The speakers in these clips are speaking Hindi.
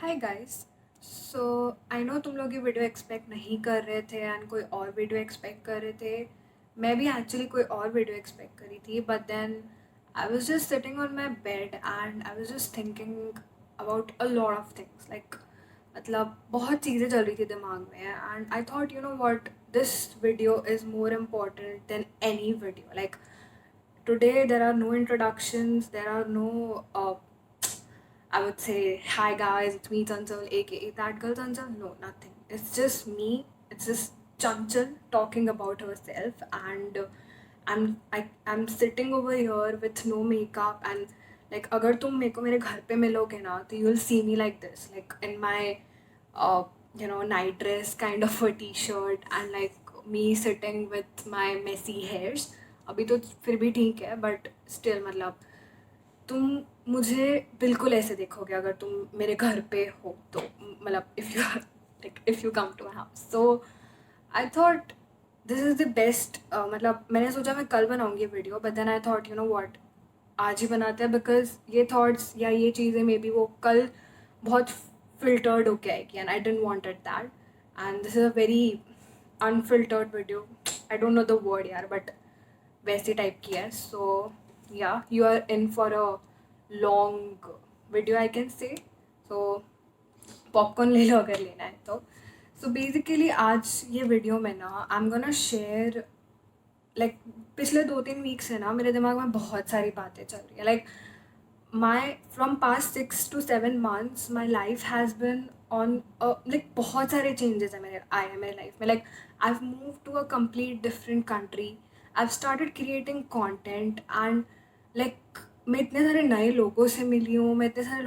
Hi guys. So I know तुम लोग ये वीडियो एक्सपेक्ट नहीं कर रहे थे एंड कोई और वीडियो एक्सपेक्ट कर रहे थे। मैं भी एक्चुअली कोई और वीडियो एक्सपेक्ट करी थी, but then I was just sitting on my bed and I was just thinking about a lot of things. Like मतलब बहुत चीज़ें चल रही थी दिमाग में and I thought, you know what, this video is more important than any video. Like today there are no introductions, there are no I would say, hi guys, it's me Chanchal, aka that girl Chanchal. No, nothing. It's just me. It's just Chanchal talking about herself, and I'm sitting over here with no makeup and like अगर तुम मेरे को मेरे घर पे मिलोगे ना तो you'll see me like this, like in my uh, night dress kind of a t-shirt and like me sitting with my messy hairs. अभी तो फिर भी ठीक है, but still मतलब तुम मुझे बिल्कुल ऐसे देखोगे अगर तुम मेरे घर पे हो तो, मतलब if you come to my house. So I thought this is the best. मतलब मैंने सोचा मैं कल बनाऊंगी video, but then I thought, you know what, आज ही बनाते हैं, बिकॉज ये थॉट्स या ये चीज़ें मे बी वो कल बहुत फिल्टर्ड होके आएगी and I didn't wanted that. And this is a very unfiltered video. I don't know the word यार, बट वैसी टाइप की है। So yeah you are in for a long video I can say. So popcorn ले लो अगर लेना है तो। सो बेसिकली आज ये वीडियो में ना I am gonna share, like पिछले 2-3 वीक से ना मेरे दिमाग में बहुत सारी बातें चल रही है। Like my from past 6 to 7 months my life has been on, like बहुत सारे चेंजेस हैं मेरे आए हैं मेरे लाइफ में। Like I have move to a complete different country, I have started creating content and like मैं इतने सारे नए लोगों से मिली हूँ, मैं इतने सारे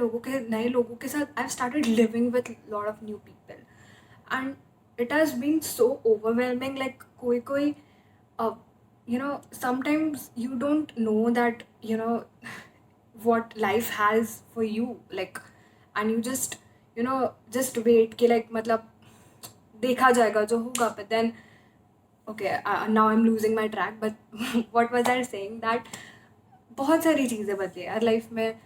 नए लोगों के साथ I have started living with lot of new people and it has been so overwhelming. Like कोई कोई sometimes you don't know that what life has for you, like, and you just just wait कि like मतलब देखा जाएगा जो होगा, but then okay, now I'm losing my track, but what was I saying, that बहुत सारी चीज़ें बदली यार लाइफ में,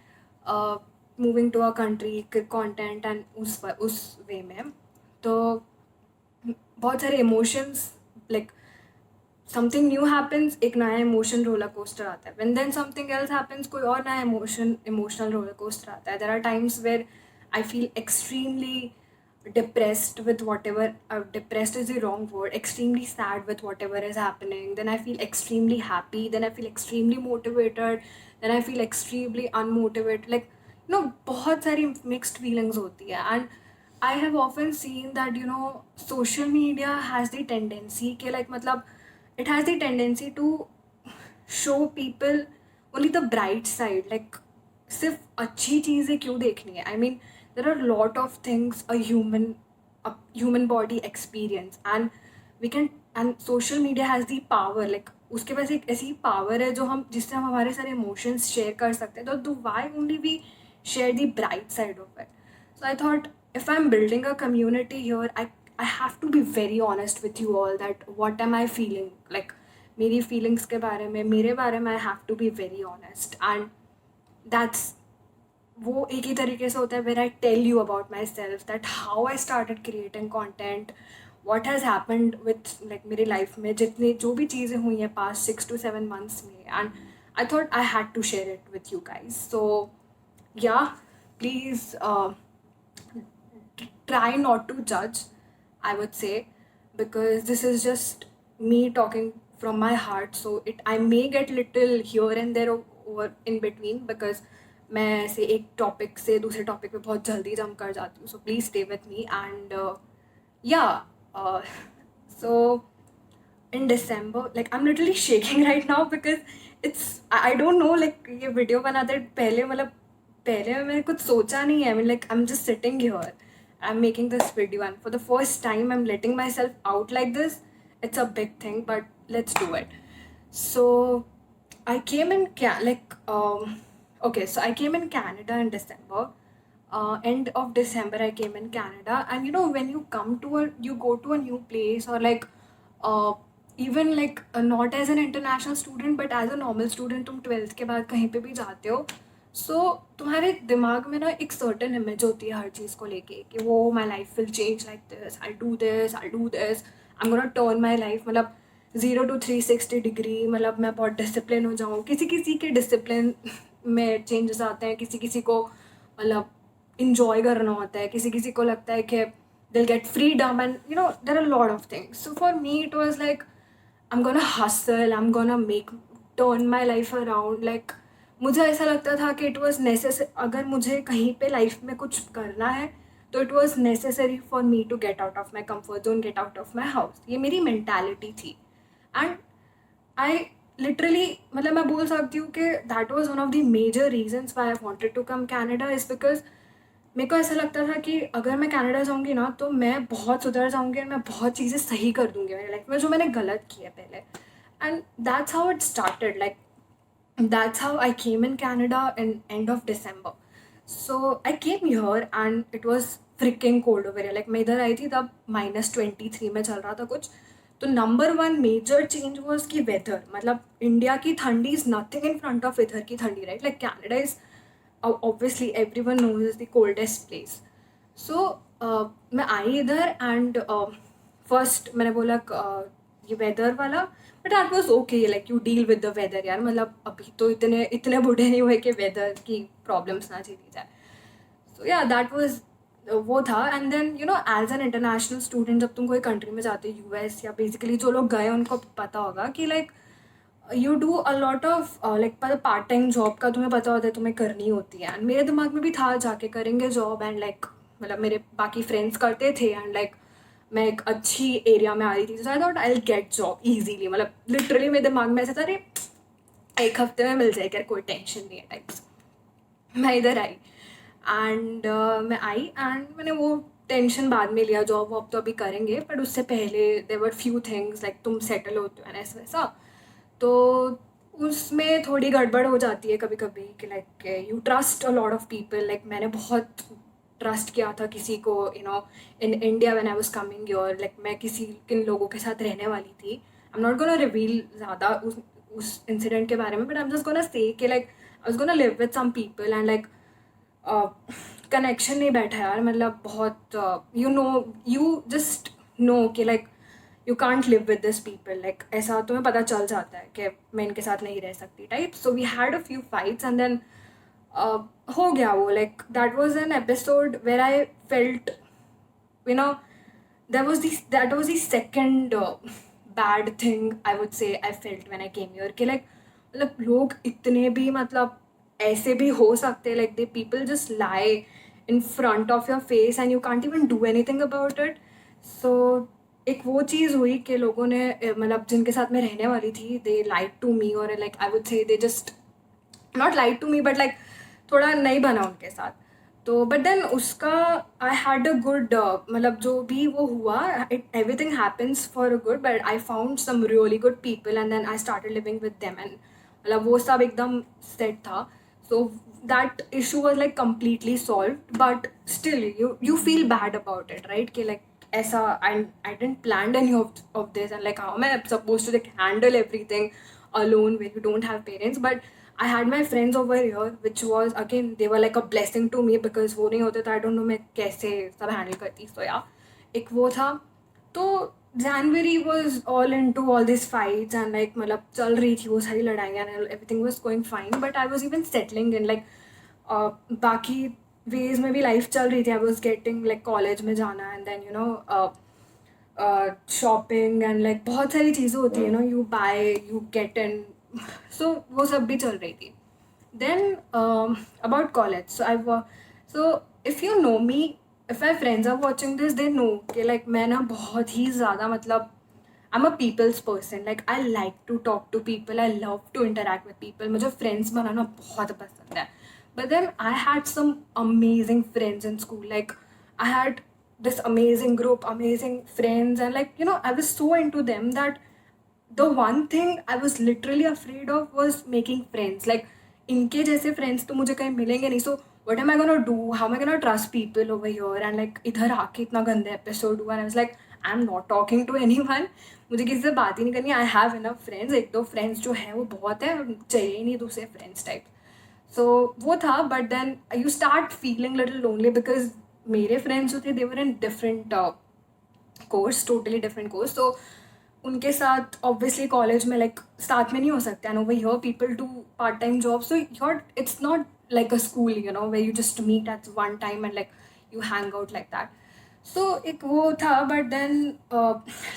moving to a country, content and उस वे में तो बहुत सारे emotions, like something new happens, एक नया इमोशन रोलर कोस्टर आता है, when then something else happens, कोई और नया इमोशनल रोलर कोस्टर आता है। There are times where I feel extremely depressed with whatever, depressed is the wrong word, extremely sad with whatever is happening, then I feel extremely happy, then I feel extremely motivated, then I feel extremely unmotivated, like बहुत सारी mixed feelings होती है। and I have often seen that social media has the tendency कि like मतलब it has the tendency to show people only the bright side, like सिर्फ अच्छी चीज़ें क्यों देखनी है। I mean there are a lot of things a human body experience and we can, and social media has the power, like उसके पास एक ऐसी power है जो हम जिससे हम हमारे सारे emotions share कर सकते हैं, तो why only we share the bright side of it. So I thought, if I'm building a community here, I have to be very honest with you all that what am I feeling, like मेरी feelings के बारे में, मेरे बारे में I have to be very honest, and that's वो एक ही तरीके से होता है where I tell you about myself, that how I started creating content, what has happened with like मेरी life में जितनी जो भी चीज़ें हुई हैं past 6 to 7 months में, and I thought I had to share it with you guys. So yeah, please try not to judge, I would say, because this is just me talking from my heart, so I may get little here and there over in between, because मैं ऐसे एक टॉपिक से दूसरे टॉपिक पे बहुत जल्दी जंप कर जाती हूँ, so please stay with me and या so in December, like I'm literally shaking right now because I don't know, like ये वीडियो बनाते पहले मतलब पहले मैंने कुछ सोचा नहीं है। I mean like I'm just sitting here, I'm making this video, and for the first time I'm letting myself out like this. It's a big thing, but let's do it. So I came in so I came in Canada in December. End of December I came in Canada, and when you go to a new place, or like even like not as an international student but as a normal student, तुम 12th के बाद कहीं पे भी जाते हो, तुम्हारे दिमाग में ना एक सर्टेन इमेज होती है हर चीज़ को लेके कि वो my life will change like this, I do this, I am gonna turn my life, मतलब 0 to 360 डिग्री, मतलब मैं बहुत डिसिप्लिन हो जाऊँ। किसी किसी के डिसिप्लिन में चेंजेस आते हैं, किसी किसी को मतलब इंजॉय करना होता है, किसी किसी को लगता है कि they'll get freedom, and there are a lot of things. So for me it was like I'm gonna hustle, I'm gonna turn my life around. Like मुझे ऐसा लगता था कि इट वॉज नेसेसरी, अगर मुझे कहीं पे लाइफ में कुछ करना है तो it was necessary for me to get out of my comfort zone, get out of my house. ये मेरी मैंटेलिटी थी। एंड आई लिटरली, मतलब मैं बोल सकती हूँ कि that was one of the major reasons why I wanted to come Canada, is because मेरे को ऐसा लगता था कि अगर मैं कनाडा जाऊँगी ना तो मैं बहुत सुधर जाऊँगी और मैं बहुत चीज़ें सही कर दूँगी मेरी लाइफ में जो मैंने गलत किया पहले। And that's how it started, like that's how I came in Canada in end of December. So I came here and it was freaking cold over here. Like मैं इधर आई थी तब -23 में चल रहा था कुछ। तो number one major change was कि वेदर, मतलब इंडिया की ठंडी is nothing in front of इधर की ठंडी, right? Like Canada is obviously everyone knows is the coldest place. So मैं आई इधर एंड फर्स्ट मैंने बोला ये वेदर वाला, but that was okay, like you deal with the weather यार, मतलब अभी तो इतने इतने बूढ़े नहीं हुए कि वेदर की प्रॉब्लम्स ना झेली जाए। सो या दैट वॉज वो था। And then as an international student जब तुम कोई कंट्री में जाते हो, यूएस या बेसिकली जो लोग गए उनको पता होगा कि like you do a lot of like part time job का तुम्हें पता होता है तुम्हें करनी होती है। एंड मेरे दिमाग में भी था जाके करेंगे जॉब, एंड लाइक मतलब मेरे बाकी फ्रेंड्स करते थे, एंड लाइक मैं एक अच्छी एरिया में आ रही थी, so I thought I will get job easily. मतलब लिटरली मेरे दिमाग में ऐसा था, अरे एक हफ्ते में मिल जाएगा, कोई टेंशन नहीं है टाइप्स। मैं इधर आई एंड मैं आई एंड मैंने वो टेंशन बाद में लिया, जॉब वॉब तो अभी करेंगे, बट उससे पहले there were few things like तुम सेटल होते हो ना ऐसा वैसा, तो उसमें थोड़ी गड़बड़ हो जाती है कभी कभी कि like you trust a lot of people. Like मैंने बहुत ट्रस्ट किया था किसी को, in India when I was coming your, like मैं किन लोगों के साथ रहने वाली थी। I am not gonna reveal ज़्यादा उस इंसिडेंट के बारे में, but I am just gonna say कि like I was gonna live with some people and like connection नहीं बैठा यार, मतलब बहुत यू जस्ट नो कि like you can't live with this people, like ऐसा तुम्हें पता चल जाता है कि मैं इनके साथ नहीं रह सकती type. So we had a few fights and then हो गया वो, like that was an episode where I felt that was the second bad thing I would say I felt when I came here कि like मतलब लोग इतने भी मतलब ऐसे भी हो सकते, like the people just lie in front of your face and you can't even do anything about it. So एक वो चीज़ हुई कि लोगों ने मतलब जिनके साथ मैं रहने वाली थी they lied to me, और like I would say they just not lied to me but like थोड़ा नहीं बना उनके साथ। तो बट देन उसका आई हैड अ गुड, मतलब जो भी वो हुआ it everything happens for a good, but I found some really good people and then I started living with them and मतलब वो सब एकदम सेट था। So that issue was like completely solve, but still you feel bad about it, right? कि लाइक ऐसा I didn't plan any of this and like how मैं suppose to like handle everything alone when you don't have parents. But I had my friends over here, which was again they were like a blessing to me because वो नहीं होते तो I don't know मैं कैसे सब handle करती। So yeah, एक वो था। तो January was all into all these fights and like मतलब चल रही थी वो सारी लड़ाइयाँ and everything was going fine, but I was even settling in like बाकी ways में भी life चल रही थी। I was getting like college में जाना and then shopping and like बहुत सारी चीज़ें होती है you buy you get and so वो सब भी चल रही थी। Then about college, so if you know me, if my friends are watching this they know कि लाइक मैं ना बहुत ही ज़्यादा मतलब I am a people's person, like I like to talk to people, I love to interact with people, मुझे फ्रेंड्स बनाना बहुत पसंद है। But then I had some amazing friends in school, like I had this amazing group, amazing friends, and like I was so into them that the one thing I was literally afraid of was making friends. Like इनके जैसे friends तो मुझे कहीं मिलेंगे नहीं, so what am I gonna do? How am I gonna trust people over here? And like इधर आके इतना गंदा episode हुआ, and I was like I'm not talking to anyone. मुझे किसी से बात ही नहीं करनी। I have enough friends, एक दो friends जो है वो बहुत है, चाहिए ही नहीं दूसरे friends type. सो वो था, but then you start feeling little lonely because मेरे फ्रेंड्स जो थे they were in different course, totally different course. तो उनके साथ ऑब्वियसली कॉलेज में लाइक साथ में नहीं हो सकते, and over here people do part time job, so your it's not like a school, you know, where you just meet at one time and like you hang out like that. So एक वो था, but then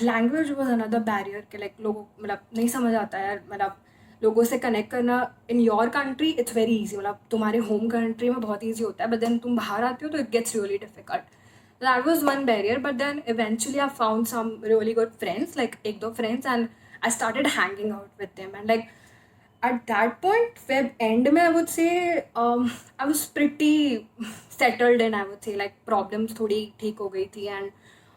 language was another barrier कि like लोगों मतलब नहीं समझ आता है मतलब लोगों से कनेक्ट करना. In your country it's very easy, मतलब तुम्हारे होम कंट्री में बहुत ईजी होता है, बट देन तुम बाहर आते हो तो it gets really difficult. That was one barrier, but then eventually I found some really good friends, like एक दो friends, and I started hanging out with them. And like at that point, Feb end में I would say I was pretty settled in, I would say, like problems थोड़ी ठीक हो गई थी, and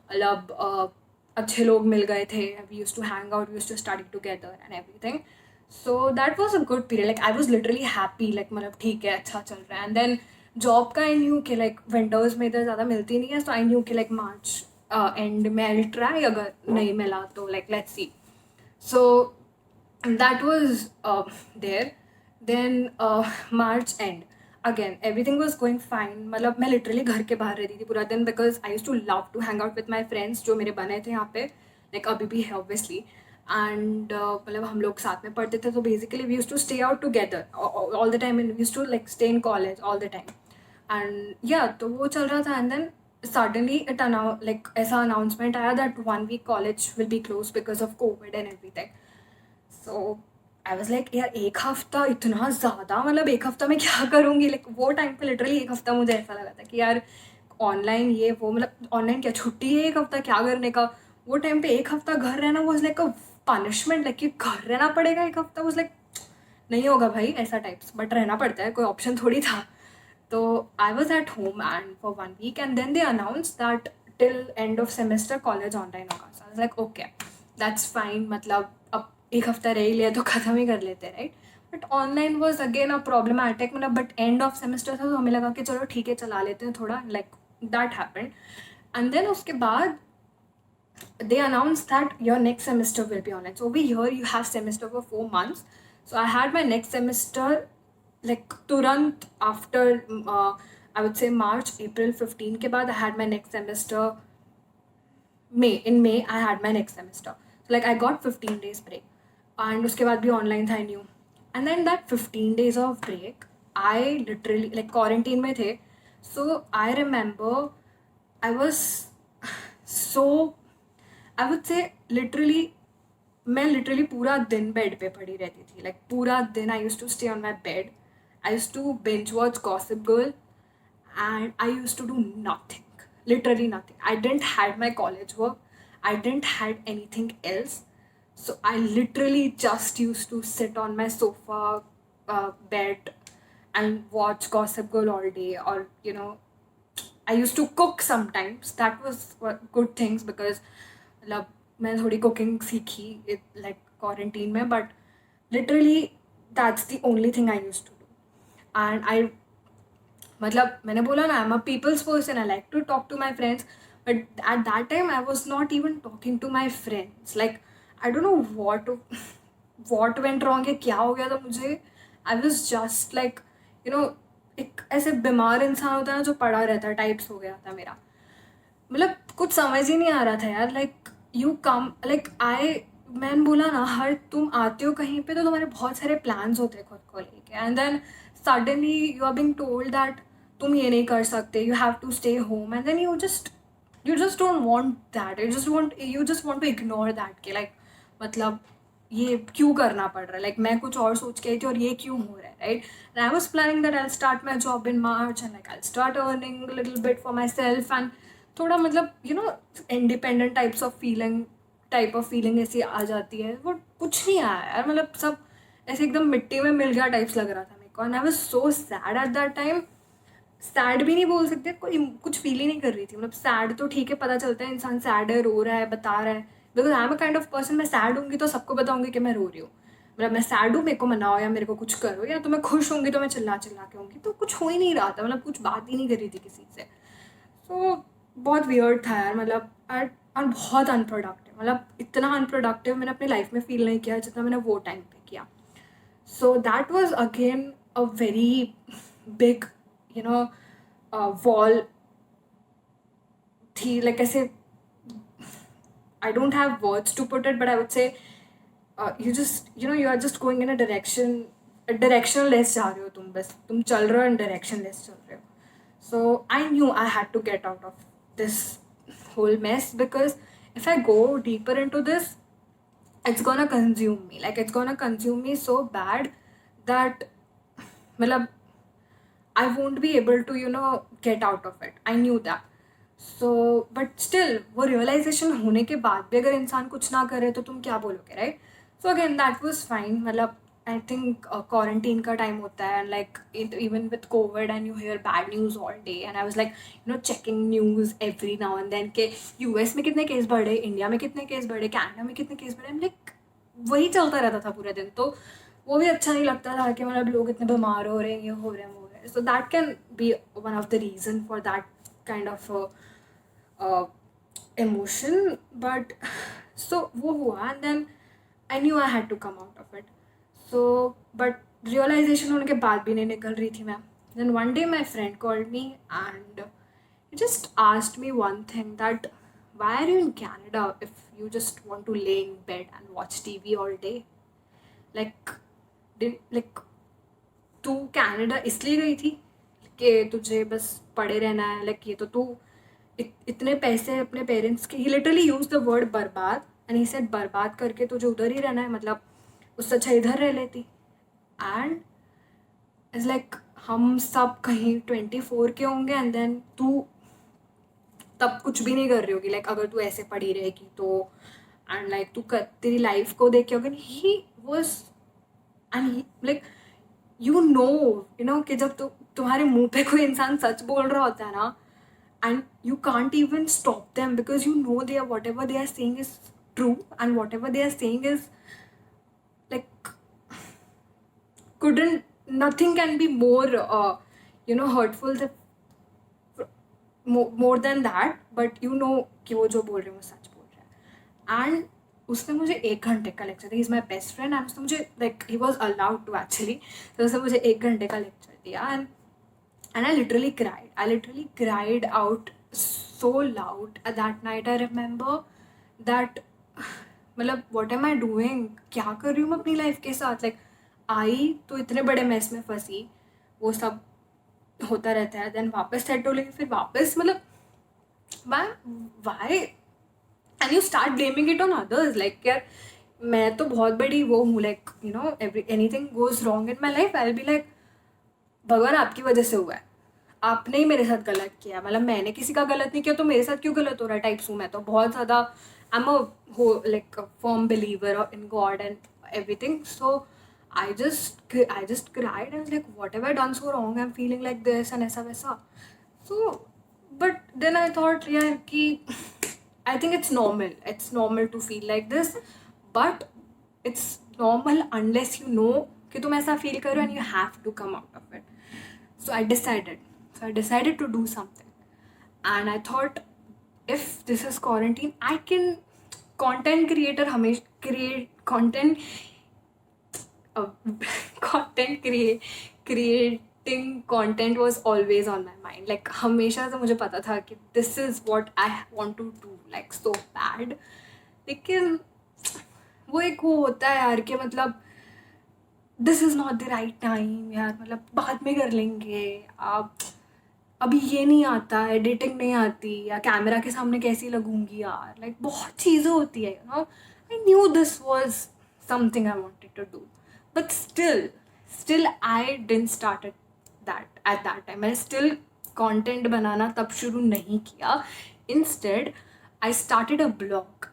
मतलब अच्छे लोग मिल गए थे. We used to hang out, we used to study together and everything. So that was a good period. Like I was literally happy, like मतलब ठीक है, अच्छा चल रहा है. And then जॉब का आई न्यू कि लाइक विंटर्स में इधर ज़्यादा मिलती नहीं है, सो आई न्यू कि लाइक मार्च एंड में आई ट्राई, अगर नहीं मिला तो like let's see. So that was there. Then March end again everything was going fine. मतलब मैं लिटरली घर के बाहर रहती थी पूरा दिन because I used to love to hang out with my friends जो मेरे बने थे यहाँ पे, लाइक अभी भी है ऑब्वियसली. एंड मतलब हम लोग साथ में पढ़ते थे, तो basically we used to stay out together all the time, and we used to like stay in college all the time. And या तो वो चल रहा था, and then suddenly it like ऐसा अनाउंसमेंट आया that 1 week college will be close because of covid and everything. So I was like यार एक हफ्ता इतना ज़्यादा, मतलब एक हफ्ता में क्या करूँगी. लाइक वो टाइम पे लिटरली एक हफ्ता मुझे ऐसा लगा था कि यार ऑनलाइन ये वो, मतलब ऑनलाइन क्या छुट्टी है एक हफ्ता, क्या करने का. वो टाइम पे एक हफ्ता घर रहना was like a punishment, like कि घर रहना पड़ेगा एक हफ्ता. वॉज लाइक नहीं होगा भाई ऐसा टाइप्स, बट रहना पड़ता है, कोई ऑप्शन थोड़ी था. तो I was at home and for 1 week, and then they announce that till end of semester college online होगा. So I was like okay that's fine, मतलब अब एक हफ्ता रह ही लिया तो ख़त्म ही कर लेते, right. But online was again a problematic, मतलब बट एंड ऑफ सेमेस्टर था तो हमें लगा कि चलो ठीक है चला लेते हैं थोड़ा, like that happened. And then उसके बाद they announced that your next semester will be online. So over here you have semester for 4 months. So I had my next semester like turant after I would say March April 15 के बाद I had my next semester in May I had my next semester. So like I got 15 days break, and उसके बाद भी online था I knew. And then that 15 days of break I literally like quarantine में थे. So I remember I was so I would say literally मैं लिटरली पूरा दिन बेड पे पड़ी रहती थी. लाइक पूरा दिन I use to stay on my bed. I use to binge watch Gossip Girl and I used to do nothing, literally nothing. I didn't had my college work, I didn't had anything else. So I literally just used to sit on my sofa, bed, and watch Gossip Girl all day. Or you know, I used to cook sometimes. That was good things because मतलब मैं थोड़ी कुकिंग सीखी लाइक क्वारंटीन में. But literally that's the only thing I use to do. And I मतलब मैंने बोला ना I am a people's person, I like to talk to my friends, but at that time I was not even talking to my friends. Like I don't know what went wrong है, क्या हो गया था मुझे. I was just like you know एक ऐसे बीमार इंसान होता है ना जो पड़ा रहता है, टाइप्स हो गया था मेरा. मतलब कुछ समझ ही नहीं आ रहा था यार. लाइक यू कम लाइक मैंने बोला ना, हर तुम आते हो कहीं पे तो तुम्हारे बहुत सारे प्लान्स होते हैं खुद को लेके, and then suddenly you are being told that तुम ये नहीं कर सकते, you have to stay home, and then you just don't want that, you just want to ignore that कि लाइक मतलब ये क्यों करना पड़ रहा है. लाइक मैं कुछ और सोच के आई थी और ये क्यों हो रहा है, right. And I was planning that I start my job in March and like I start earning little bit for my self, and थोड़ा मतलब you know independent type of feeling ऐसी आ जाती है. वो कुछ नहीं आया यार, मतलब सब ऐसे एकदम मिट्टी में मिल गया टाइप्स लग रहा था मेरे को. And I was so sad at that time. Sad भी नहीं बोल सकते, कोई कुछ फील ही नहीं कर रही थी. मतलब सैड तो ठीक है, पता चलता है इंसान सैड है, रो रहा है, बता रहा है. Because I am a kind of person, मैं सैड होंगी तो सबको बताऊंगी कि मैं रो रही हूँ. मतलब मैं सैड हूँ, मेरे को मनाओ या मेरे को कुछ करो, या तो मैं खुश होंगी तो मैं चिल्ला चिल्ला के होंगी. तो कुछ हो ही नहीं रहा था, मतलब कुछ बात ही नहीं कर रही थी किसी से. सो बहुत वियर्ड था यार. मतलब और बहुत अनप्रोडक्टिव, मतलब इतना अनप्रोडक्टिव मैंने अपनी लाइफ में फील नहीं किया जितना मैंने वो टाइम पे किया. So that was again a very big, you know, wall थी, like ऐसे, I don't have words to put it, but I would say you just, you are just going in a directionless जा रहे हो तुम, बस तुम चल रहे हो and directionless चल रहे हो. So I knew I had to get out of this whole mess, because if I go deeper into this, it's gonna consume me. Like, it's gonna consume me so bad that, मतलब, I won't be able to, get out of it. I knew that. So, but still, वो realization होने के बाद भी अगर इंसान कुछ ना करे तो तुम क्या बोलोगे, right? So again, that was fine. मतलब, I think quarantine का time होता है, and like even with COVID, and you hear bad news all day, and I was like, checking news every now and then के US में कितने केस बढ़े, इंडिया में कितने केस बढ़े, कनाडा में कितने केस बढ़े. I'm like, वही चलता रहता था पूरे दिन. तो वो भी अच्छा नहीं लगता था कि मतलब लोग इतने बीमार हो रहे हैं, ये हो रहे हैं, वो हो रहे हैं. So that can be one of the reason for that kind of emotion. But so वो हुआ, and then I knew I had to come out of it. So, but realization होने के बाद भी नहीं निकल रही थी मैं. Then one day my friend called me, and he just asked me one thing, that why are you in Canada if you just want to lay in bed and watch TV all day? Like, like, तू कनाडा इसलिए गई थी कि तुझे बस पड़े रहना है? लाइक, ये तो तू इतने पैसे अपने पेरेंट्स के, ही लिटरली यूज द वर्ड बर्बाद, एंड ही सेड बर्बाद करके तुझे उधर ही रहना है, मतलब उससे अच्छा इधर रह लेती. एंड इट्स लाइक, हम सब कहीं 24 के होंगे, एंड देन तू तब कुछ भी नहीं कर रही होगी. लाइक, अगर तू ऐसे पड़ी रहेगी तो, एंड लाइक तू तेरी लाइफ को देख के होगी. He was, and like, you know कि जब तुम्हारे मुंह पे कोई इंसान सच बोल रहा होता है ना, and you can't even stop them, because whatever they are saying is true, and whatever they are saying is like, nothing can be more hurtful more than that. But कि वो जो बोल रहे हैं वो सच बोल रहे हैं. एंड उसने मुझे 1 घंटे का लेक्चर दिया. He is my best friend, and उसने मुझे, like, he was allowed to actually, तो उसने मुझे 1 घंटे का लेक्चर दिया. And I literally cried. I literally cried out so loud at that night. I remember that, मतलब, what am I doing? क्या कर रही हूँ मैं अपनी लाइफ के साथ? लाइक, आई तो इतने बड़े मेस में फंसी, वो सब होता रहता है, देन वापस सेट हो लेंगे, फिर वापस, मतलब, why and you start blaming it on others. Like, यार, मैं तो बहुत बड़ी वो हूँ, like, anything goes wrong in my life, I will be like, भगवान आपकी वजह से हुआ है, आपने ही मेरे साथ गलत किया. मतलब, मैंने किसी का गलत नहीं किया तो मेरे साथ क्यों गलत हो रहा है टाइप्स हूँ मैं तो. बहुत ज़्यादा, I am like firm believer in God and everything. So I just cried and like, what have I done so wrong, I am feeling like this, and ऐसा वैसा. So but then I thought, यार, कि I think it's normal to feel like this, but it's normal unless you know कि तुम ऐसा फील करो, and you have to come out of it. So I decided to do something, and I thought, if this is quarantine, I can, content creator हमेशा create content, uh, creating content was always on my mind. Like, हमेशा से मुझे पता था कि this is what I want to do, like, so bad. लेकिन वो एक वो होता है यार कि मतलब, this is not the right time यार, मतलब बाद में कर लेंगे, आप अभी ये नहीं आता, एडिटिंग नहीं आती, या कैमरा के सामने कैसी लगूंगी यार. लाइक, बहुत चीज़ें होती है, I knew this was something I wanted to do, but still I didn't start at that time. मैंने स्टिल कॉन्टेंट बनाना तब शुरू नहीं किया. Instead I started a blog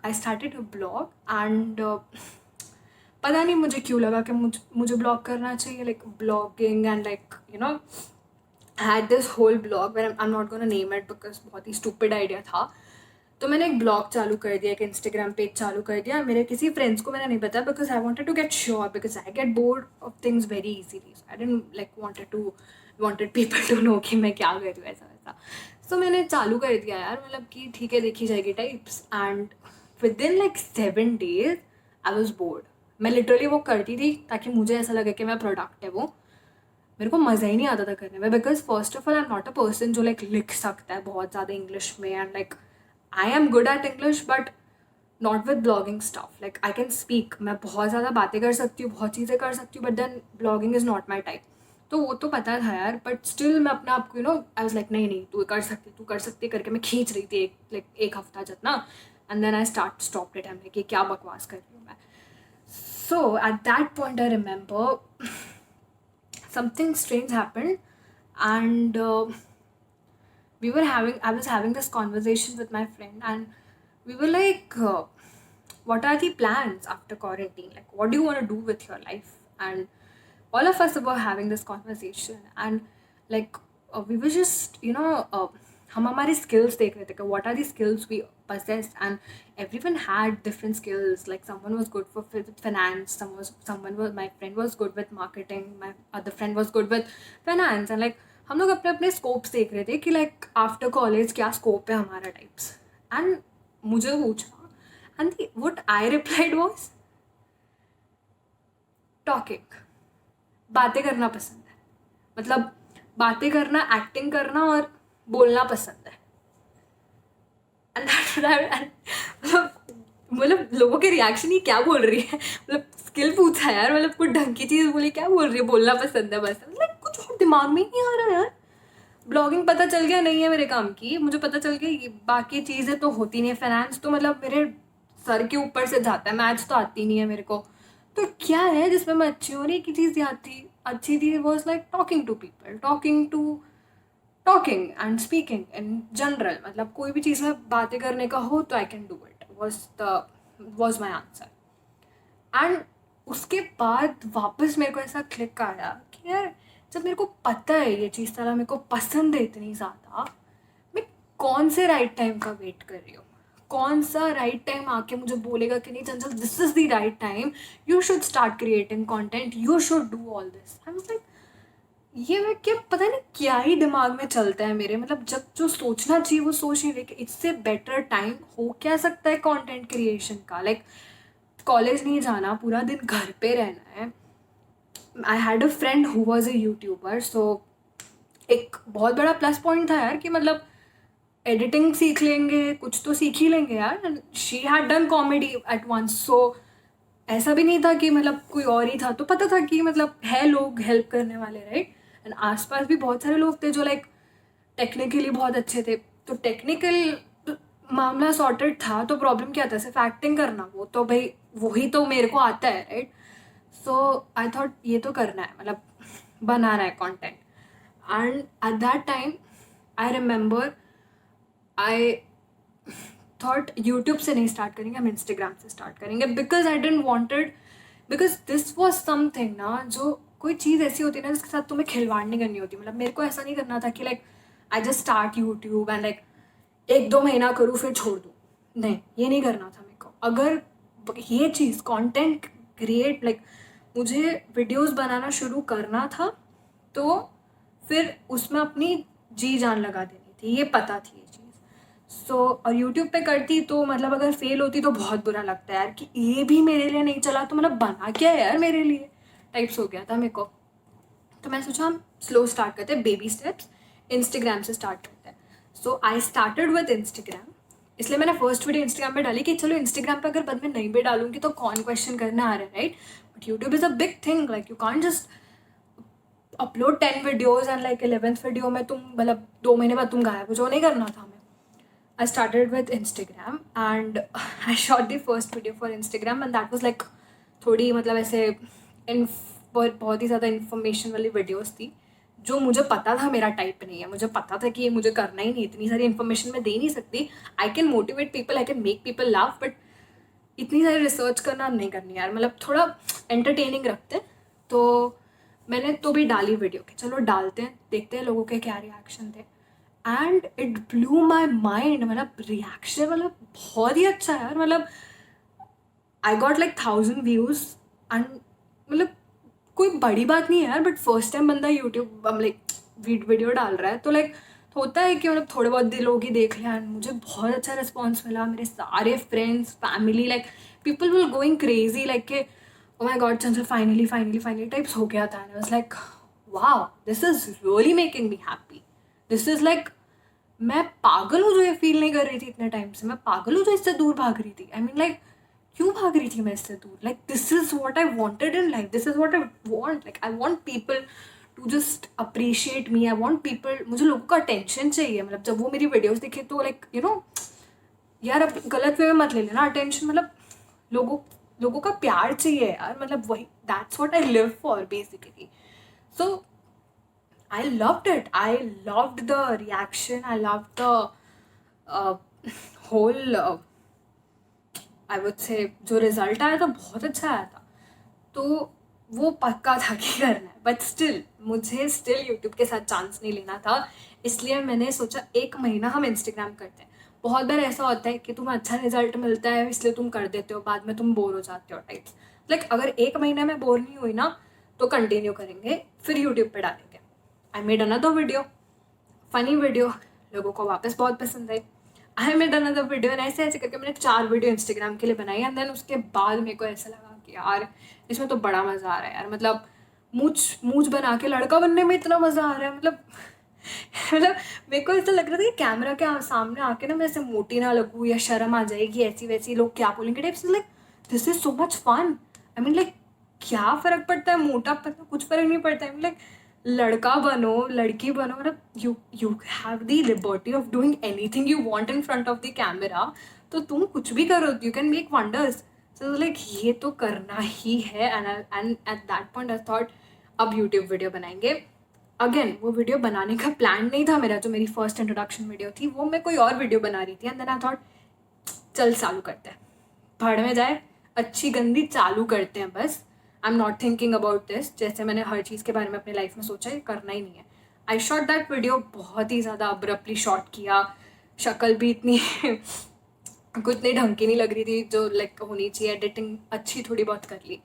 and पता नहीं मुझे क्यों लगा कि मुझे ब्लॉग करना चाहिए. Like, blogging and like, I had this whole blog, I am not gonna name it because बहुत ही स्टूपिड आइडिया था. तो मैंने एक ब्लॉग चालू कर दिया, एक इंस्टाग्राम पेज चालू कर दिया. मेरे किसी फ्रेंड्स को मैंने नहीं बताया, because I wanted to get sure, because I get bored of things very easily. I didn't like wanted people to know कि मैं क्या कर रही हूँ, ऐसा वैसा. सो मैंने चालू कर दिया यार, मतलब कि ठीक है, देखी जाएगी types. And with in like 7 days I was bored. मैं लिटरली वो करती थी ताकि मुझे ऐसा लगे कि मैं प्रोडक्टिव हूँ. मेरे को मज़ा ही नहीं आता था करने में, because first of all I am not a person जो लाइक लिख सकता है बहुत ज़्यादा इंग्लिश में, and like I am good at English but not with blogging stuff. Like I can speak, मैं बहुत ज़्यादा बातें कर सकती हूँ, बहुत चीज़ें कर सकती हूँ, but then blogging is not my type. तो वो तो पता था यार, बट स्टिल मैं अपने आप को आई वाज लाइक नहीं नहीं तू कर सकती करके मैं खींच रही थी एक हफ्ता जितना. And then I stop it. कि क्या बकवास कर रही हूँ मैं. So at that point I remember something strange happened, and I was having this conversation with my friend, and we were like, what are the plans after quarantine, like what do you want to do with your life? And all of us were having this conversation, and like we were just हम हमारी skills देख रहे थे कि what are the skills we possess, and everyone had different skills. Like someone was good with finance, my friend was good with marketing, my other friend was good with finance, and like हम लोग अपने अपने स्कोप्स देख रहे थे कि लाइक आफ्टर कॉलेज क्या स्कोप है हमारा टाइप्स. एंड मुझे पूछा, and what I replied was talking. बातें करना पसंद है, मतलब बातें करना, एक्टिंग करना और बोलना पसंद है. एंड मतलब लोगों के रिएक्शन ही क्या बोल रही है, मतलब स्किल पूछा यार, मतलब कुछ ढंग की चीज़ बोली, क्या बोल रही है, बोलना पसंद है बस. मतलब कुछ और दिमाग में ही नहीं आ रहा यार. ब्लॉगिंग पता चल गया नहीं है मेरे काम की, मुझे पता चल गया ये बाकी चीज़ें तो होती नहीं है. फाइनेंस तो मतलब मेरे सर के ऊपर से जाता है, मैथ्स तो आती नहीं है मेरे को. तो क्या है जिसमें मैं अच्छी हो रही, की चीज़ याद थी अच्छी थी, was like talking to people, talking and speaking in general. मतलब कोई भी चीज़ में बातें करने का हो तो I can do it, was my answer. And उसके बाद वापस मेरे को ऐसा क्लिक आया कि यार जब मेरे को पता है ये चीज़ सारा मेरे को पसंद है इतनी ज़्यादा, मैं कौन से राइट टाइम का वेट कर रही हूँ, कौन सा राइट टाइम आके मुझे बोलेगा कि नहीं चंचल this is the right time, you should start creating content, you should do all this. I was like ये मैं क्या पता नहीं क्या ही दिमाग में चलता है मेरे. मतलब जब जो सोचना चाहिए वो सोच नहीं रहे कि इससे बेटर टाइम हो क्या सकता है कंटेंट क्रिएशन का. लाइक कॉलेज नहीं जाना, पूरा दिन घर पे रहना है. I had a friend who was a YouTuber, so एक बहुत बड़ा प्लस पॉइंट था यार कि मतलब एडिटिंग सीख लेंगे, कुछ तो सीख ही लेंगे यार. She had done comedy at once, so ऐसा भी नहीं था कि मतलब कोई और ही था. तो पता था कि मतलब है लोग हेल्प करने वाले, राइट. एंड आसपास भी बहुत सारे लोग थे जो लाइक टेक्निकली बहुत अच्छे थे. तो टेक्निकल मामला सॉर्टेड था. तो प्रॉब्लम क्या था, सिर्फ एक्टिंग करना, वो तो भाई वही तो मेरे को आता है, राइट. सो आई थॉट ये तो करना है, मतलब बनाना है content. And eight that time I remember I thought YouTube से नहीं स्टार्ट करेंगे, हम इंस्टाग्राम से स्टार्ट करेंगे. Because I didn't wanted, because this was something ना, जो कोई चीज़ ऐसी होती है ना जिसके साथ तुम्हें खिलवाड़ नहीं करनी होती. मतलब मेरे को ऐसा नहीं करना था कि like I just start YouTube and like 1-2 महीना करूँ फिर छोड़ दूँ. नहीं, ये नहीं करना था मेरे को. अगर ये चीज़ कंटेंट क्रिएट, लाइक मुझे वीडियोस बनाना शुरू करना था तो फिर उसमें अपनी जी जान लगा देनी थी, ये पता थी ये चीज़. सो और यूट्यूब पे करती तो मतलब अगर फेल होती तो बहुत बुरा लगता है यार कि ये भी मेरे लिए नहीं चला, तो मतलब बना क्या है यार मेरे लिए टाइप्स हो गया था मेरे को. तो मैं सोचा हम स्लो स्टार्ट करते हैं, बेबी स्टेप्स, इंस्टाग्राम से स्टार्ट करते हैं. सो आई स्टार्टेड विद इंस्टाग्राम. इसलिए मैंने फर्स्ट वीडियो इंस्टाग्राम पे डाली कि चलो इंस्टाग्राम पे अगर बाद में नहीं भी डालूंगी तो कौन क्वेश्चन करना आ रहा है, right. But YouTube is a big thing, like you can't just upload 10 videos and like 11th video में तुम मतलब 2 महीने बाद तुम गायब हो जाओ. नहीं करना था हमें. I started with Instagram and I shot the first video for Instagram and that was like थोड़ी मतलब ऐसे बहुत ही ज़्यादा इन्फॉर्मेशन वाली वीडियोस थी जो मुझे पता था मेरा टाइप नहीं है. मुझे पता था कि ये मुझे करना ही नहीं, इतनी सारी इन्फॉर्मेशन मैं दे नहीं सकती. I can motivate people, I can make people laugh, but इतनी सारी रिसर्च करना नहीं करनी यार. मतलब थोड़ा एंटरटेनिंग रखते. तो मैंने तो भी डाली वीडियो कि चलो डालते हैं, देखते हैं लोगों के क्या रिएक्शन थे. And it blew my mind. मतलब रिएक्शन मतलब बहुत ही अच्छा है यार. मतलब I got like 1000 views and मतलब कोई बड़ी बात नहीं है यार, बट फर्स्ट टाइम बंदा यूट्यूब लाइक वीडियो डाल रहा है तो लाइक होता है कि मतलब थोड़े बहुत लोग ही देख लें. एंड मुझे बहुत अच्छा रिस्पॉन्स मिला. मेरे सारे friends, family, like people will going crazy like के ओ माई गॉड चंचल फाइनली टाइप्स हो गया था. एंड आई वाज लाइक वाह, this is really making me happy. This is like, मैं पागल हूँ जो ये फील नहीं कर रही थी इतने टाइम से. मैं पागल हूँ जो इससे दूर भाग रही थी. आई मीन लाइक, क्यों भाग रही थी मैं इससे दूर? Like this is what I wanted in life. This is what I want. Like I want people to just appreciate me. I want people, मुझे लोगों का अटेंशन चाहिए. मतलब जब वो मेरी वीडियोज दिखे तो लाइक यू नो, यार अब गलत वे में मत ले लेना अटेंशन. मतलब लोगों लोगों का प्यार चाहिए यार. मतलब वही, that's what I live for basically. So I loved it. I loved the reaction. I loved the whole, I would say, जो रिजल्ट आया था बहुत अच्छा आया था. तो वो पक्का था कि करना है. बट स्टिल मुझे स्टिल यूट्यूब के साथ चांस नहीं लेना था. इसलिए मैंने सोचा 1 महीना हम इंस्टाग्राम करते हैं. बहुत बार ऐसा होता है कि तुम्हें अच्छा रिजल्ट मिलता है इसलिए तुम कर देते हो, बाद में तुम बोर हो जाते हो टाइप्स. लाइक अगर 1 महीने में बोर नहीं हुई ना तो कंटिन्यू करेंगे, फिर यूट्यूब पे डालेंगे. I made another video, funny video, लोगों को वापस बहुत पसंद आई. I made another video, and ऐसे ऐसे करके मैंने 4 वीडियो इंस्टाग्राम के लिए बनाई. एंड देन उसके बाद मेरे को ऐसा लगा कि यार इसमें तो बड़ा मज़ा आ रहा है यार. मतलब मूछ बना के लड़का बनने में इतना मज़ा आ रहा है. मतलब मतलब मेरे को ऐसा लग रहा था कि कैमरा के सामने आके ना मैं ऐसे मोटी ना लगूँ या शर्म आ जाएगी ऐसी वैसी, लोग क्या बोलेंगे types. Like this is so much fun. I mean like क्या फ़र्क पड़ता है, मोटा पतला कुछ फ़र्क नहीं पड़ता. आई मीन लाइक लड़का बनो लड़की बनो, मतलब you have the liberty of doing anything you want in front of the camera. तो तुम कुछ भी करो, you can make wonders. So like ये तो करना ही है. And eight that point I thought अब यूट्यूब वीडियो बनाएंगे. अगेन वो वीडियो बनाने का प्लान नहीं था मेरा. जो मेरी फर्स्ट इंट्रोडक्शन वीडियो थी वो मैं कोई और वीडियो बना रही थी. एंड देन आई थॉट चल चालू करते हैं, भाड़ में जाए, अच्छी गंदी चालू करते हैं बस. आई am not thinking about this. जैसे मैंने हर चीज़ के बारे में अपनी लाइफ में सोचा है, करना ही नहीं है. आई शॉट दैट वीडियो, बहुत ही ज़्यादा अब्रप्टली शॉट किया. शक्ल भी इतनी कुछ नहीं ढंग की नहीं लग रही थी जो लाइक होनी चाहिए. एडिटिंग अच्छी थोड़ी बहुत कर ली.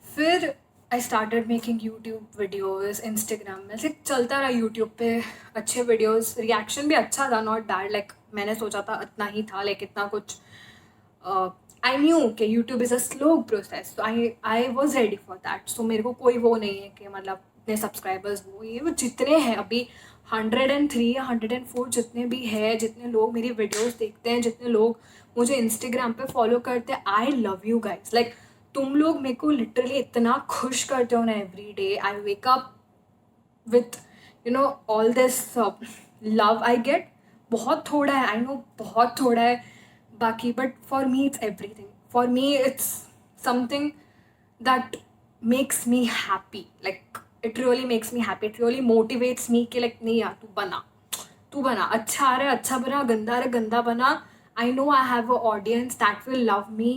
फिर I started making YouTube videos. Instagram में से चलता रहा यूट्यूब पे अच्छे वीडियोज़. रिएक्शन भी अच्छा था, नॉट बैड. लाइक मैंने सोचा था इतना ही था, लाइक इतना कुछ. आई न्यू कि YouTube is a slow process. तो I was ready for that. So मेरे को कोई वो नहीं है कि मतलब इतने सब्सक्राइबर्स वो जितने हैं अभी 103 या 104 जितने भी है, जितने लोग मेरी वीडियोस देखते हैं, जितने लोग मुझे इंस्टाग्राम पे फॉलो करते हैं, I love you guys. Like तुम लोग मेरे को लिटरली इतना खुश करते हो ना every day. I wake up with you know all this love I get. बहुत थोड़ा है, आई नो बहुत थोड़ा है बाकी, but for me it's everything. For me it's something that makes me happy. Like it really makes me happy. It really motivates me कि लाइक नहीं यार तू बना, अच्छा आ रहा है अच्छा बना, गंदा आ रहा है गंदा बना. I know I have a audience that will love me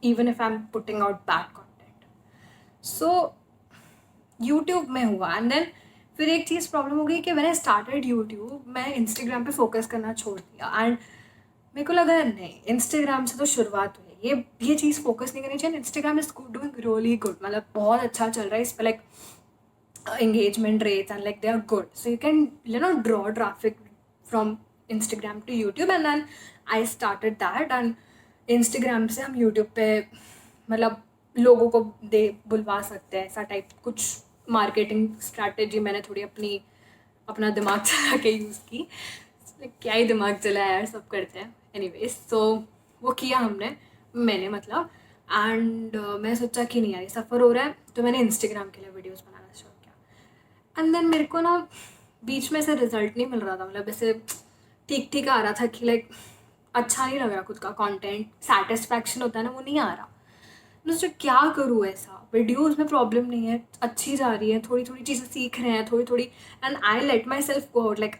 even if I am putting out bad content. So YouTube में हुआ. एंड देन फिर एक चीज़ प्रॉब्लम हो गई कि मैंने स्टार्टेड यूट्यूब, मैं इंस्टाग्राम पे फोकस करना छोड़ दिया. एंड मेरे को लगा नहीं, इंस्टाग्राम से तो शुरुआत हुई है, ये चीज़ फोकस नहीं करनी चाहिए. Instagram is doing really good. मतलब बहुत अच्छा चल रहा है इस पर. Like engagement rates and like they are good, so you can draw traffic from Instagram to YouTube. And then I started that, and Instagram से हम YouTube पे मतलब लोगों को दे बुलवा सकते हैं ऐसा टाइप कुछ मार्केटिंग स्ट्रैटेजी मैंने थोड़ी अपना दिमाग चला के यूज़ की. क्या ही दिमाग चलाया यार, सब करते हैं. एनीवेज तो वो किया मैंने मतलब. एंड मैं सोचा कि नहीं यार ये सफ़र हो रहा है, तो मैंने इंस्टाग्राम के लिए वीडियोस बनाना शुरू किया. एंड देन मेरे को ना बीच में ऐसे रिजल्ट नहीं मिल रहा था. मतलब ऐसे ठीक आ रहा था कि लाइक अच्छा नहीं लग रहा, खुद का कंटेंट सेटिस्फैक्शन होता है ना वो नहीं आ रहा. मैं सोचा क्या करूँ ऐसा. वीडियोज़ में प्रॉब्लम नहीं है, अच्छी जा रही है, थोड़ी चीज़ें सीख रहे हैं थोड़ी. And I let my self go out. Like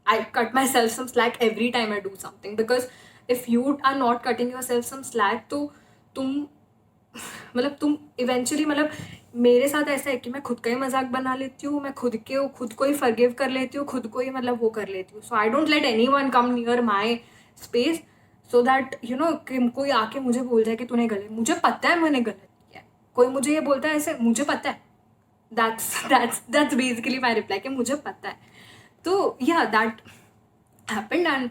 I cut myself some slack every time I do something, because if you are not cutting yourself some slack तो तुम इवेंचुअली मेरे साथ ऐसा है कि मैं खुद का ही मजाक बना लेती हूँ, मैं खुद को ही फॉरगिव कर लेती हूँ, खुद को ही वो कर लेती हूँ. So I don't let anyone come near my space so that कि कोई आके मुझे बोल जाए कि तूने गलत. मुझे पता है मैंने गलत किया है. कोई मुझे ये बोलता है ऐसे, मुझे पता है. that's basically my reply कि मुझे पता है. तो या दैट हैपेंड. एंड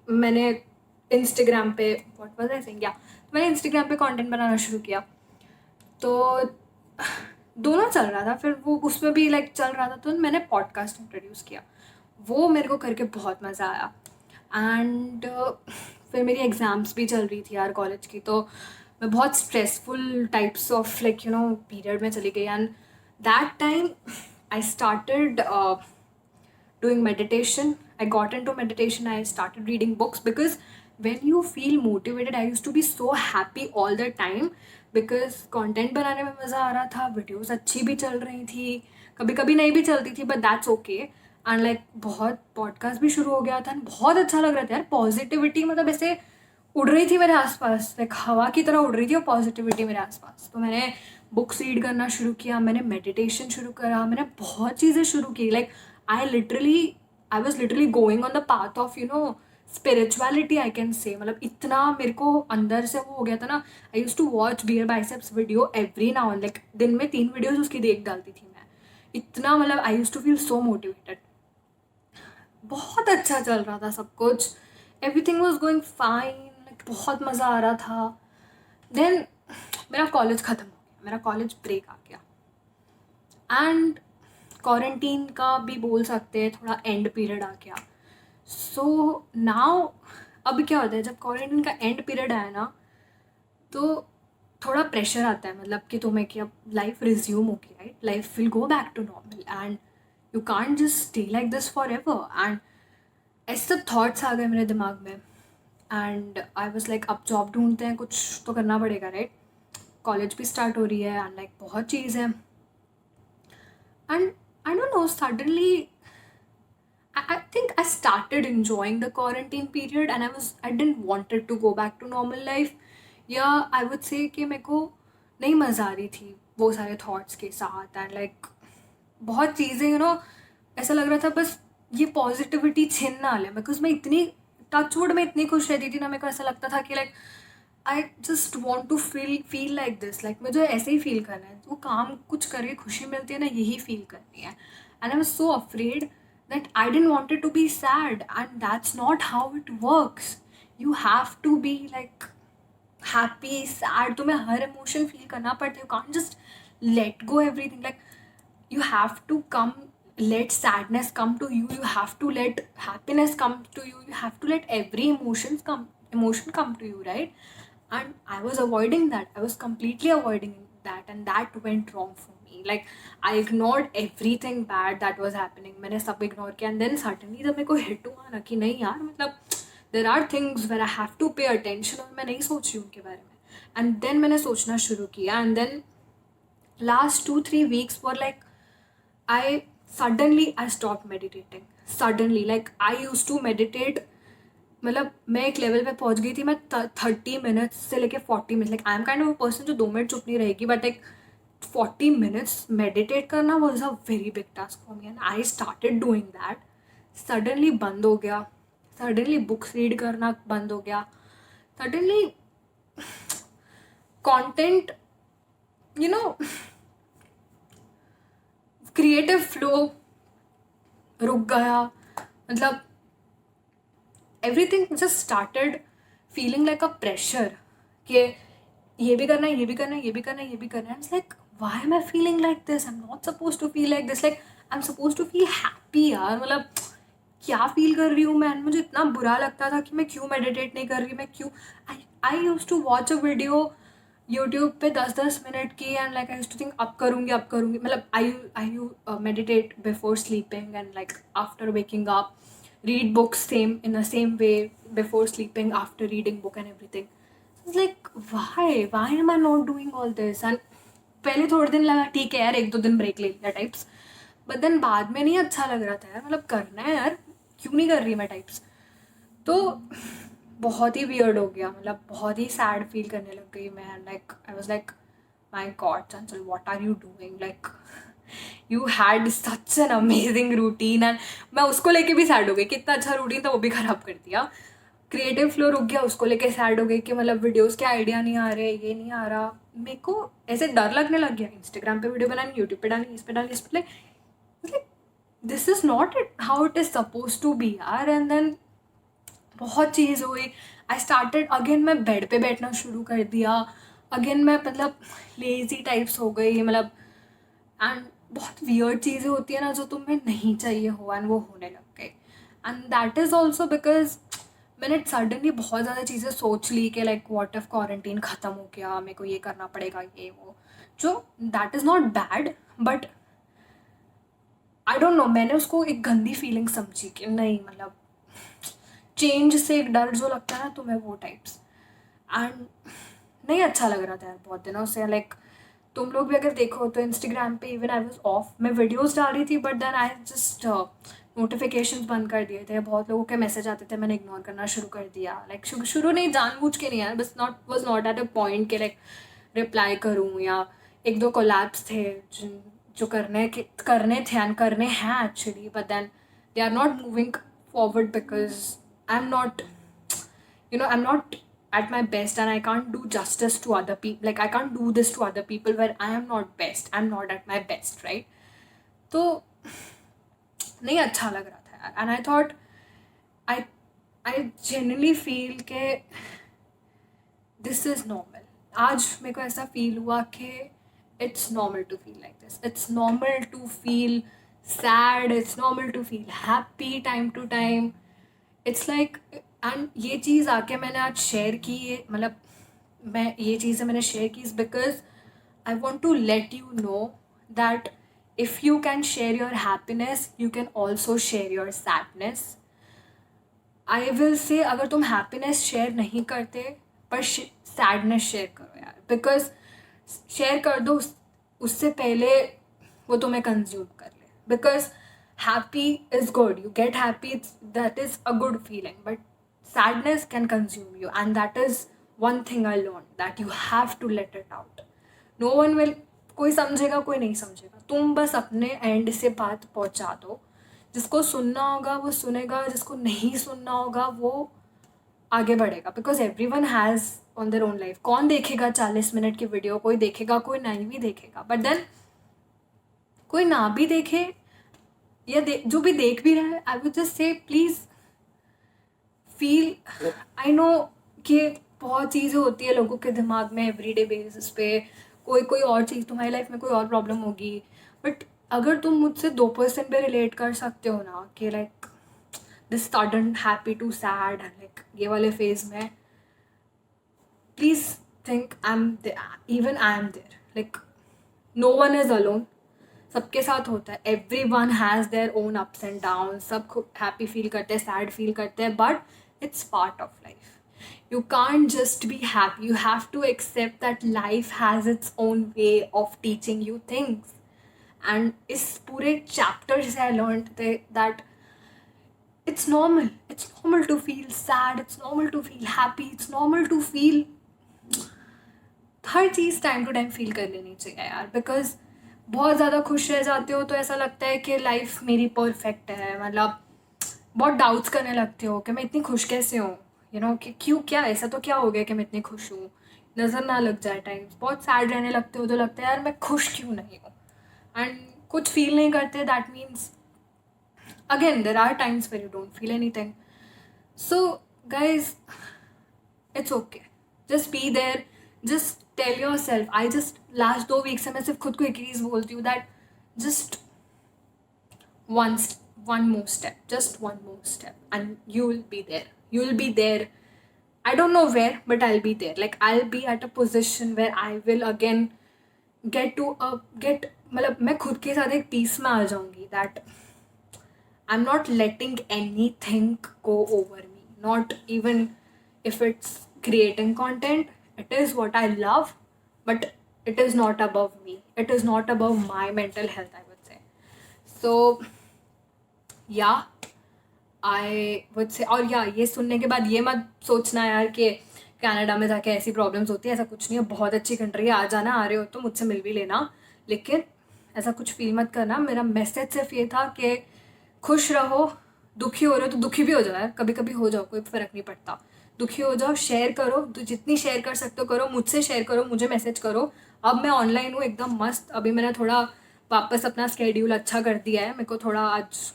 मैंने इंस्टाग्राम पे मैंने इंस्टाग्राम पे कंटेंट बनाना शुरू किया. तो दोनों चल रहा था, फिर वो उसमें भी लाइक चल रहा था, तो मैंने पॉडकास्ट इंट्रोड्यूस किया। वो मेरे को करके बहुत मज़ा आया। एंड फिर मेरी एग्ज़ाम्स भी चल रही थी यार कॉलेज की, तो मैं बहुत stressful types of like period में चली गई। And that time I started doing meditation. I got into meditation. I started reading books because when you feel motivated, I used to be so happy all the time because content बनाने में मज़ा आ रहा था, videos अच्छी भी चल रही थी, कभी कभी नहीं भी चलती थी, but that's okay. And like बहुत पॉडकास्ट भी शुरू हो गया था, बहुत अच्छा लग रहा था यार। पॉजिटिविटी मतलब ऐसे उड़ रही थी मेरे आसपास, लाइक हवा की तरह उड़ रही थी वो पॉजिटिविटी मेरे आसपास। तो मैंने बुक्स रीड करना शुरू किया, मैंने मेडिटेशन शुरू करा, मैंने बहुत चीज़ें शुरू की। Like I was literally going on the path of spirituality, I can से। मतलब इतना मेरे को अंदर से वो हो गया था ना। I use to watch Beer Biceps video every now and, like दिन में 3 वीडियोज उसकी देख डालती थी मैं। इतना मतलब I use to feel so motivated. बहुत अच्छा चल रहा था सब कुछ, everything was going fine, like बहुत मज़ा आ रहा था। देन मेरा कॉलेज ख़त्म हो गया, मेरा कॉलेज ब्रेक आ गया एंड क्वारंटीन का भी बोल सकते हैं थोड़ा एंड पीरियड आ गया। सो नाउ अब क्या होता है, जब क्वारंटीन का एंड पीरियड आया ना, तो थोड़ा प्रेशर आता है, मतलब कि तुम्हें कि अब लाइफ रिज्यूम होगी, right? Life will go back to normal and you can't just stay like this forever. And ऐसे सब थॉट्स आ गए मेरे दिमाग में एंड आई वॉज लाइक अब जॉब ढूंढते हैं, कुछ तो करना पड़ेगा, राइट? कॉलेज भी स्टार्ट हो रही है एंड लाइक बहुत चीज़ है। And I don't no, suddenly I think I started enjoying the quarantine period and I didn't wanted to go back to normal life. या I would say कि मेरे को नहीं मज़ा आ रही थी वो सारे थॉट्स के साथ एंड लाइक बहुत चीज़ें ऐसा लग रहा था बस ये पॉजिटिविटी छिन ना ले, बिकॉज मैं इतनी टचवुड में इतनी खुश रहती थी ना। मेरे को ऐसा लगता था कि like I just want to feel like this, like मुझे ऐसे ही फील करना है। वो काम कुछ करके खुशी मिलती है ना, यही फील करनी है। And I was so afraid that I didn't want it to be sad, and that's not how it works. You have to be like happy, sad. तुम्हें हर emotion feel करना पड़ता है. You can't just let go everything. Like you have to let sadness come to you. You have to let happiness come to you. You have to let every emotion come to you, right? And I was avoiding that. I was completely avoiding that, and that went wrong for me. Like I ignored everything bad that was happening. मैंने सब ignore किया and then suddenly जब मेरे को hit हुआ ना कि नहीं यार, मतलब there are things where I have to pay attention और मैं नहीं सोच रही हूँ उनके बारे में। and then मैंने सोचना शुरू किया and then last 2-3 weeks were like I stopped meditating. Suddenly, like I used to meditate, मतलब मैं एक लेवल पे पहुंच गई थी, मैं 30 मिनट्स से लेके 40 minutes, like I am kind of a person जो 2 मिनट चुप नहीं रहेगी, बट लाइक 40 मिनट्स मेडिटेट करना was a very big task for me and I started doing that. Suddenly बंद हो गया, सडनली बुक्स रीड करना बंद हो गया, सडनली कंटेंट क्रिएटिव फ्लो रुक गया। मतलब everything just started feeling like a pressure कि ये भी करना है, ये भी करना है, ये भी करना है, ये भी करना है। It's like why am I feeling like this? I am not suppose to feel like this. Like I am suppose to feel happy यार। मतलब क्या फील कर रही हूँ मैं? मुझे इतना बुरा लगता था कि मैं क्यों मेडिटेट नहीं कर रही, मैं क्यों। I use to watch a video YouTube पे 10-10 मिनट की and like I use to think अब करूँगी। मतलब I you meditate before sleeping and like after waking up, read books same in the same way before sleeping, after reading book and everything. So it's like why am I not doing all this? And पहले थोड़े दिन लगा ठीक है यार, 1-2 दिन ब्रेक ले लिया टाइप्स, बट देन बाद में नहीं अच्छा लग रहा था यार। मतलब करना है यार, क्यों नहीं कर रही मैं टाइप्स। तो बहुत ही वियर्ड हो गया, मतलब बहुत ही सैड फील करने लग गई मैं। Like I was like my God Chanchal, what are you doing? Like you had such an amazing routine and मैं उसको लेके भी सैड हो गई कि इतना अच्छा रूटीन था वो भी ख़राब कर दिया। क्रिएटिव फ्लो रुक गया, उसको लेके सैड हो गई कि मतलब वीडियोस के आइडिया नहीं आ रहे, ये नहीं आ रहा। मेरे को ऐसे डर लगने लग गया। इंस्टाग्राम पे वीडियो बनानी, यूट्यूब पे डालनी, इस पे डालनी, इस पे like this is not it how it is suppose to be यार। एंड देन बहुत चीज़ हुई। आई स्टार्टेड अगेन, मैं बेड पे बैठना शुरू कर दिया अगेन। मैं मतलब लेज़ी टाइप्स हो गई, मतलब एंड बहुत वियर्ड चीज़ें होती है ना जो तुम्हें नहीं चाहिए हो एंड वो होने लग गई. And that is also because मैंने सडनली बहुत ज़्यादा चीज़ें सोच ली कि लाइक व्हाट इफ क्वारंटीन ख़त्म हो गया, मेरे को ये करना पड़ेगा, ये वो, जो that is not bad, but I don't no, मैंने उसको एक गंदी फीलिंग समझी कि नहीं, मतलब चेंज से एक डर जो लगता है ना तुम्हें, वो टाइप्स. एंड नहीं अच्छा लग रहा था यार बहुत दिनों से. लाइक तुम लोग भी अगर देखो तो इंस्टाग्राम पे इवन आई वाज ऑफ, मैं वीडियोस डाल रही थी but then I just notifications बंद कर दिए थे. बहुत लोगों के मैसेज आते थे, मैंने इग्नोर करना शुरू कर दिया. लाइक शुरू नहीं, जानबूझ के नहीं यार, बस not was not at a point के लाइक रिप्लाई करूँ. या एक दो कोलैब्स थे जो करने थे एंड करने हैं actually, but then they are not moving forward because I'm not, I'm not at my best and I can't do justice to other people. Like I can't do this to other people where I am not best. I'm not at my best, right? तो नहीं अच्छा लग रहा था यार. And I thought, I genuinely feel के this is normal. आज मेरे को ऐसा फील हुआ कि it's normal to feel like this. It's normal to feel sad. It's normal to feel happy time to time. It's like, and ये चीज़ आके मैंने आज शेयर की, मतलब मैं ये चीज़ें मैंने शेयर की is because I want to let you know that if you can share your happiness you can also share your sadness. I will say अगर तुम हैप्पीनेस शेयर नहीं करते पर सैडनेस शेयर करो यार, बिकॉज शेयर कर दो उससे पहले वो तुम्हें कंज्यूम कर ले. Because happy is good, you get happy, that is a good feeling, but sadness can consume you, and that is one thing I learned, that you have to let it out. No one will, कोई समझेगा कोई नहीं समझेगा, तुम बस अपने एंड से बात पहुंचा दो. जिसको सुनना होगा वो सुनेगा, जिसको नहीं सुनना होगा वो आगे बढ़ेगा. Because every one has on their own life. कौन देखेगा 40 मिनट की वीडियो? कोई देखेगा, कोई नहीं भी देखेगा. बट देन कोई ना भी देखे या जो भी देख भी रहा है, I would just say please feel. I know कि बहुत चीज़ें होती है लोगों के दिमाग में एवरीडे बेसिस पे, कोई और चीज़, तुम्हारी लाइफ में कोई और प्रॉब्लम होगी, बट अगर तुम मुझसे 2% पे रिलेट कर सकते हो ना कि like this sudden happy to sad, like ये वाले फेज में, please think even I am there. Like no one is alone. सबके साथ होता है. Everyone has their own ups and down. सब हैप्पी फील करते हैं, सैड फील करते हैं, but it's part of life. You can't just be happy. You have to accept that life has its own way of teaching you things. And इस पूरे चैप्टर से I learned that it's normal to feel sad, it's normal to feel happy, it's normal to feel, हर चीज़ टाइम टू टाइम फील कर लेनी चाहिए यार. बिकॉज बहुत ज़्यादा खुश रह जाते हो तो ऐसा लगता है कि लाइफ मेरी परफेक्ट है. मतलब बहुत डाउट्स करने लगते हो कि मैं इतनी खुश कैसे हूँ, कि क्यों, क्या ऐसा तो क्या हो गया कि मैं इतनी खुश हूँ. नज़र ना लग जाए टाइम्स. बहुत सैड रहने लगते हो तो लगता है यार मैं खुश क्यों नहीं हूँ. एंड कुछ फील नहीं करते, that means again there are times where you don't feel anything. So guys, it's okay, just be there, just tell yourself. I just last 2 weeks से मैं सिर्फ खुद को एक चीज़ बोलती हूँ that just one more step, just one more step, and you'll be there. I don't know where, but I'll be there. Like I'll be at a position where I will again get मतलब मैं खुद के साथ एक पीस में आ जाऊँगी that I'm not letting anything go over me. Not even if it's creating content. It is what I love, but it is not above me. It is not above my mental health, I would say. So, yeah, I would say, और ये सुनने के बाद ये मत सोचना यार कि कनाडा में जाके ऐसी प्रॉब्लम्स होती है. ऐसा कुछ नहीं है, बहुत अच्छी कंट्री है. आ जाना, आ रहे हो तो मुझसे मिल भी लेना. लेकिन ऐसा कुछ फील मत करना. मेरा मैसेज सिर्फ ये था कि खुश रहो. दुखी हो रहे हो तो दुखी भी हो जाओ यार, कभी कभी हो जाओ, कोई फ़र्क नहीं पड़ता. दुखी हो जाओ, शेयर करो, तो जितनी शेयर कर सकते हो करो. मुझसे शेयर करो, मुझे मैसेज करो. अब मैं ऑनलाइन हूँ एकदम मस्त. अभी मैंने थोड़ा वापस अपना स्केड्यूल अच्छा कर दिया है. मेरे को थोड़ा आज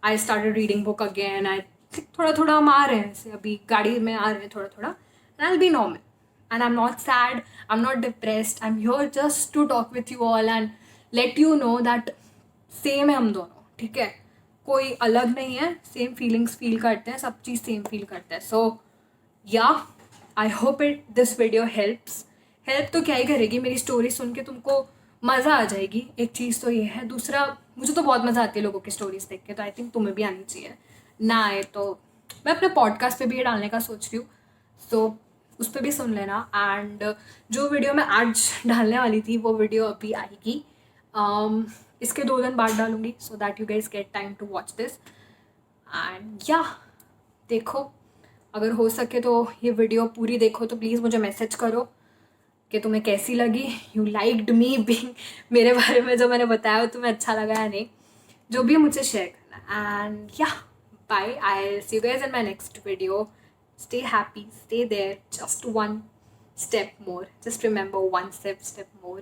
I started reading book again. थोड़ा हम आ रहे हैं ऐसे, अभी गाड़ी में आ रहे हैं थोड़ा. And I will be normal. And I am not sad, I am not depressed. I am here just to talk with you all and let you know that same है हम दोनों, ठीक है, कोई अलग नहीं है, सेम फीलिंग्स फील करते हैं, सब चीज़ सेम फील करते हैं. सो या I hope this video help तो क्या ही करेगी, मेरी स्टोरी सुन के तुमको मज़ा आ जाएगी, एक चीज़ तो ये है. दूसरा, मुझे तो बहुत मज़ा आती है लोगों की स्टोरीज देख के, तो आई थिंक तुम्हें भी आनी चाहिए. ना आए तो मैं अपने पॉडकास्ट पे भी ये डालने का सोच रही हूँ, सो उस पर भी सुन लेना. एंड जो वीडियो मैं आज डालने वाली थी वो वीडियो अभी आएगी, इसके 2 दिन बाद डालूंगी, so that you guys get time to watch this. And या देखो, अगर हो सके तो ये वीडियो पूरी देखो, तो प्लीज़ मुझे मैसेज करो कि तुम्हें कैसी लगी. यू लाइक्ड मी बीइंग, मेरे बारे में जो मैंने बताया वो तुम्हें अच्छा लगा या नहीं, जो भी है मुझसे शेयर करना. एंड या bye, I see you guys in my next video. Stay happy, stay there, just one step more, just remember one step more.